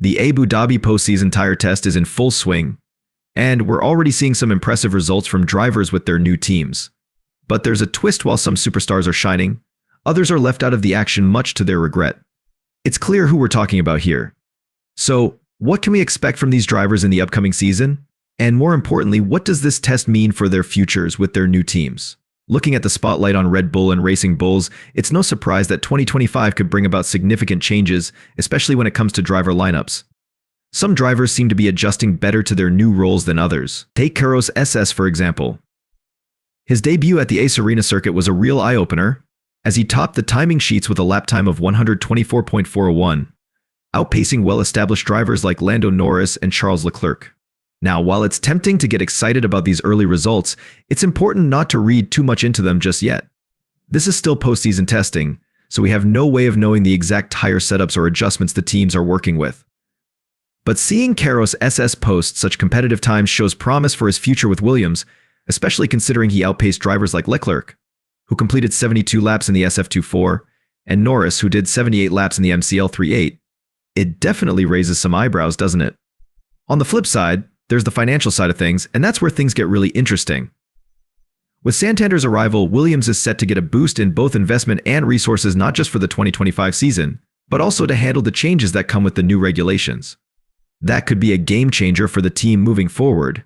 The Abu Dhabi postseason tire test is in full swing, and we're already seeing some impressive results from drivers with their new teams. But there's a twist. While some superstars are shining, others are left out of the action, much to their regret. It's clear who we're talking about here. So, what can we expect from these drivers in the upcoming season? And more importantly, what does this test mean for their futures with their new teams? Looking at the spotlight on Red Bull and Racing Bulls, it's no surprise that 2025 could bring about significant changes, especially when it comes to driver lineups. Some drivers seem to be adjusting better to their new roles than others. Take Carlos SS, for example. His debut at the Ace Arena circuit was a real eye-opener, as he topped the timing sheets with a lap time of 124.401, outpacing well-established drivers like Lando Norris and Charles Leclerc. Now, while it's tempting to get excited about these early results, it's important not to read too much into them just yet. This is still postseason testing, so we have no way of knowing the exact tire setups or adjustments the teams are working with. But seeing Carlos SS post such competitive times shows promise for his future with Williams, especially considering he outpaced drivers like Leclerc, who completed 72 laps in the SF24, and Norris, who did 78 laps in the MCL38. It definitely raises some eyebrows, doesn't it? On the flip side, there's the financial side of things, and that's where things get really interesting. With Santander's arrival, Williams is set to get a boost in both investment and resources, not just for the 2025 season, but also to handle the changes that come with the new regulations. That could be a game changer for the team moving forward.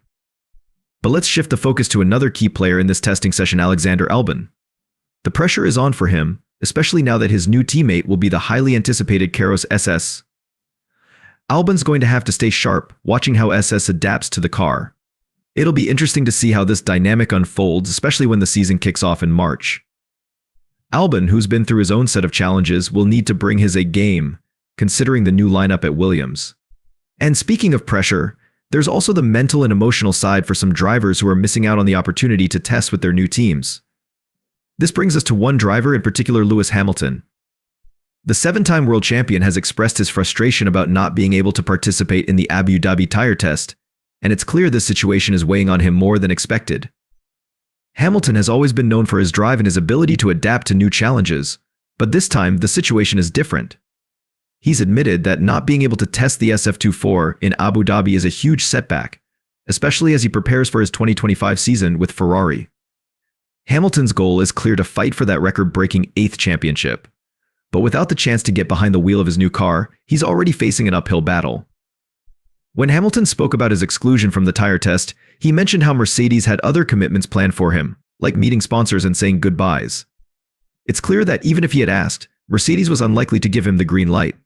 But let's shift the focus to another key player in this testing session, Alexander Albon. The pressure is on for him, especially now that his new teammate will be the highly anticipated Carlos SS. Albon's going to have to stay sharp, watching how SS adapts to the car. It'll be interesting to see how this dynamic unfolds, especially when the season kicks off in March. Albon, who's been through his own set of challenges, will need to bring his A game, considering the new lineup at Williams. And speaking of pressure, there's also the mental and emotional side for some drivers who are missing out on the opportunity to test with their new teams. This brings us to one driver in particular, Lewis Hamilton. The 7-time world champion has expressed his frustration about not being able to participate in the Abu Dhabi tire test, and it's clear this situation is weighing on him more than expected. Hamilton has always been known for his drive and his ability to adapt to new challenges, but this time the situation is different. He's admitted that not being able to test the SF24 in Abu Dhabi is a huge setback, especially as he prepares for his 2025 season with Ferrari. Hamilton's goal is clear: to fight for that record-breaking 8th championship. But without the chance to get behind the wheel of his new car, he's already facing an uphill battle. When Hamilton spoke about his exclusion from the tire test, he mentioned how Mercedes had other commitments planned for him, like meeting sponsors and saying goodbyes. It's clear that even if he had asked, Mercedes was unlikely to give him the green light.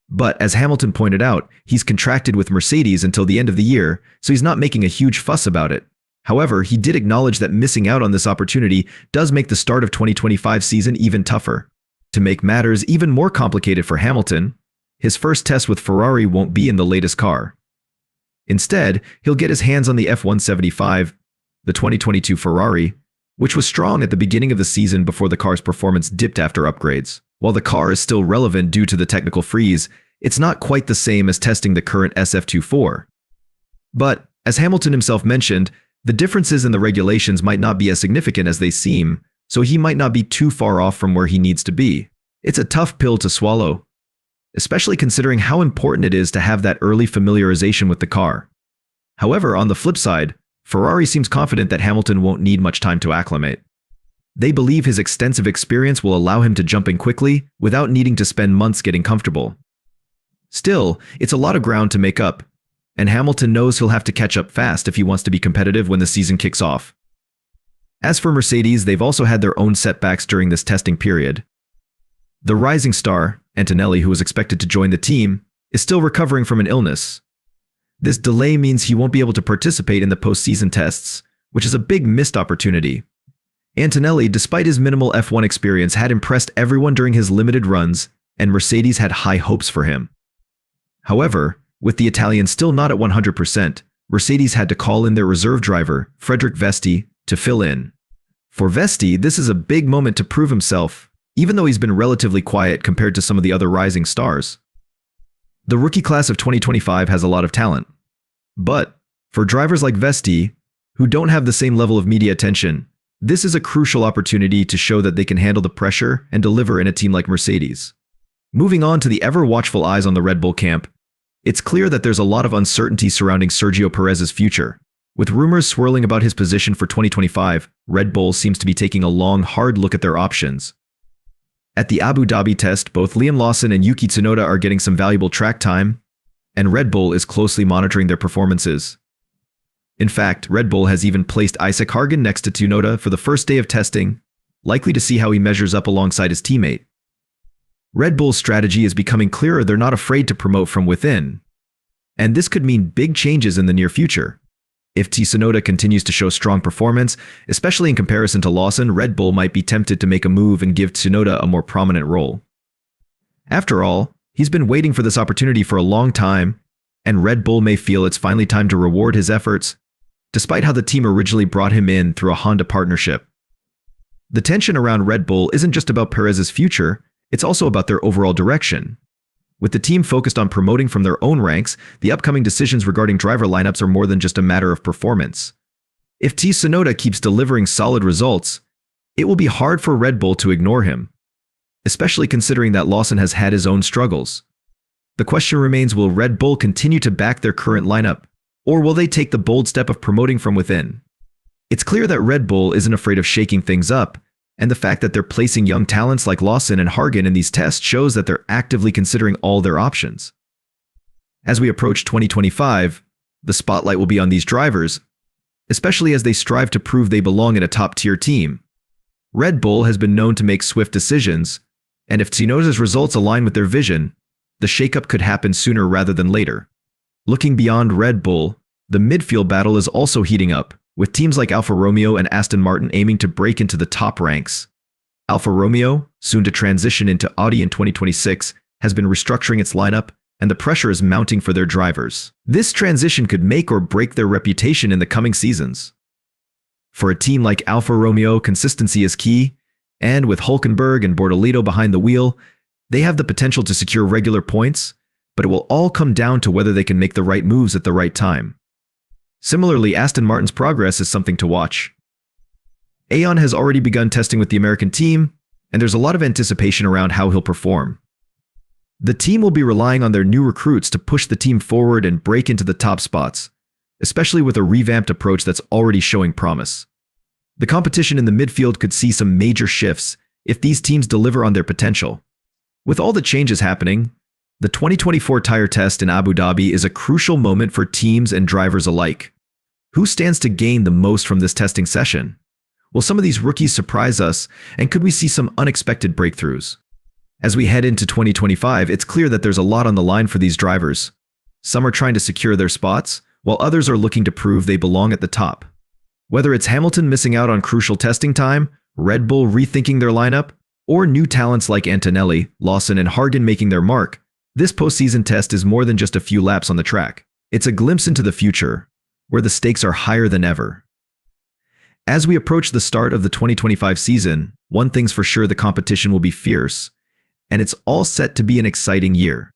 But as Hamilton pointed out, he's contracted with Mercedes until the end of the year, so he's not making a huge fuss about it. However, he did acknowledge that missing out on this opportunity does make the start of 2025 season even tougher. To make matters even more complicated for Hamilton, his first test with Ferrari won't be in the latest car. Instead, he'll get his hands on the F175, the 2022 Ferrari, which was strong at the beginning of the season before the car's performance dipped after upgrades. While the car is still relevant due to the technical freeze, it's not quite the same as testing the current SF24. But, as Hamilton himself mentioned, the differences in the regulations might not be as significant as they seem, so he might not be too far off from where he needs to be. It's a tough pill to swallow, especially considering how important it is to have that early familiarization with the car. However, on the flip side, Ferrari seems confident that Hamilton won't need much time to acclimate. They believe his extensive experience will allow him to jump in quickly without needing to spend months getting comfortable. Still, it's a lot of ground to make up, and Hamilton knows he'll have to catch up fast if he wants to be competitive when the season kicks off. As for Mercedes, they've also had their own setbacks during this testing period. The rising star, Antonelli, who was expected to join the team, is still recovering from an illness. This delay means he won't be able to participate in the postseason tests, which is a big missed opportunity. Antonelli, despite his minimal F1 experience, had impressed everyone during his limited runs, and Mercedes had high hopes for him. However, with the Italian still not at 100%, Mercedes had to call in their reserve driver, Frederik Vesti, to fill in. For Vesti, this is a big moment to prove himself, even though he's been relatively quiet compared to some of the other rising stars. The rookie class of 2025 has a lot of talent. But, for drivers like Vesti, who don't have the same level of media attention, this is a crucial opportunity to show that they can handle the pressure and deliver in a team like Mercedes. Moving on to the ever-watchful eyes on the Red Bull camp, It's clear that there's a lot of uncertainty surrounding Sergio Perez's future. With rumors swirling about his position for 2025, Red Bull seems to be taking a long, hard look at their options. At the Abu Dhabi test, both Liam Lawson and Yuki Tsunoda are getting some valuable track time, and Red Bull is closely monitoring their performances. In fact, Red Bull has even placed Isaac Hargan next to Tsunoda for the first day of testing, likely to see how he measures up alongside his teammate. Red Bull's strategy is becoming clearer. They're not afraid to promote from within, and this could mean big changes in the near future. If Tsunoda continues to show strong performance, especially in comparison to Lawson, Red Bull might be tempted to make a move and give Tsunoda a more prominent role. After all, he's been waiting for this opportunity for a long time, and Red Bull may feel it's finally time to reward his efforts, despite how the team originally brought him in through a Honda partnership. The tension around Red Bull isn't just about Perez's future, it's also about their overall direction. With the team focused on promoting from their own ranks, the upcoming decisions regarding driver lineups are more than just a matter of performance. If Tsunoda keeps delivering solid results, it will be hard for Red Bull to ignore him, especially considering that Lawson has had his own struggles. The question remains, will Red Bull continue to back their current lineup, or will they take the bold step of promoting from within? It's clear that Red Bull isn't afraid of shaking things up, and the fact that they're placing young talents like Lawson and Hargan in these tests shows that they're actively considering all their options. As we approach 2025, the spotlight will be on these drivers, especially as they strive to prove they belong in a top-tier team. Red Bull has been known to make swift decisions, and if Tsunoda's results align with their vision, the shakeup could happen sooner rather than later. Looking beyond Red Bull, the midfield battle is also heating up, with teams like Alfa Romeo and Aston Martin aiming to break into the top ranks. Alfa Romeo, soon to transition into Audi in 2026, has been restructuring its lineup, and the pressure is mounting for their drivers. This transition could make or break their reputation in the coming seasons. For a team like Alfa Romeo, consistency is key, and with Hülkenberg and Bortoleto behind the wheel, they have the potential to secure regular points, but it will all come down to whether they can make the right moves at the right time. Similarly, Aston Martin's progress is something to watch. Aon has already begun testing with the American team, and there's a lot of anticipation around how he'll perform. The team will be relying on their new recruits to push the team forward and break into the top spots, especially with a revamped approach that's already showing promise. The competition in the midfield could see some major shifts if these teams deliver on their potential. With all the changes happening, the 2024 tire test in Abu Dhabi is a crucial moment for teams and drivers alike. Who stands to gain the most from this testing session? Will some of these rookies surprise us, and could we see some unexpected breakthroughs? As we head into 2025, it's clear that there's a lot on the line for these drivers. Some are trying to secure their spots, while others are looking to prove they belong at the top. Whether it's Hamilton missing out on crucial testing time, Red Bull rethinking their lineup, or new talents like Antonelli, Lawson, and Hargan making their mark, this postseason test is more than just a few laps on the track. It's a glimpse into the future, where the stakes are higher than ever. As we approach the start of the 2025 season, one thing's for sure: the competition will be fierce, and it's all set to be an exciting year.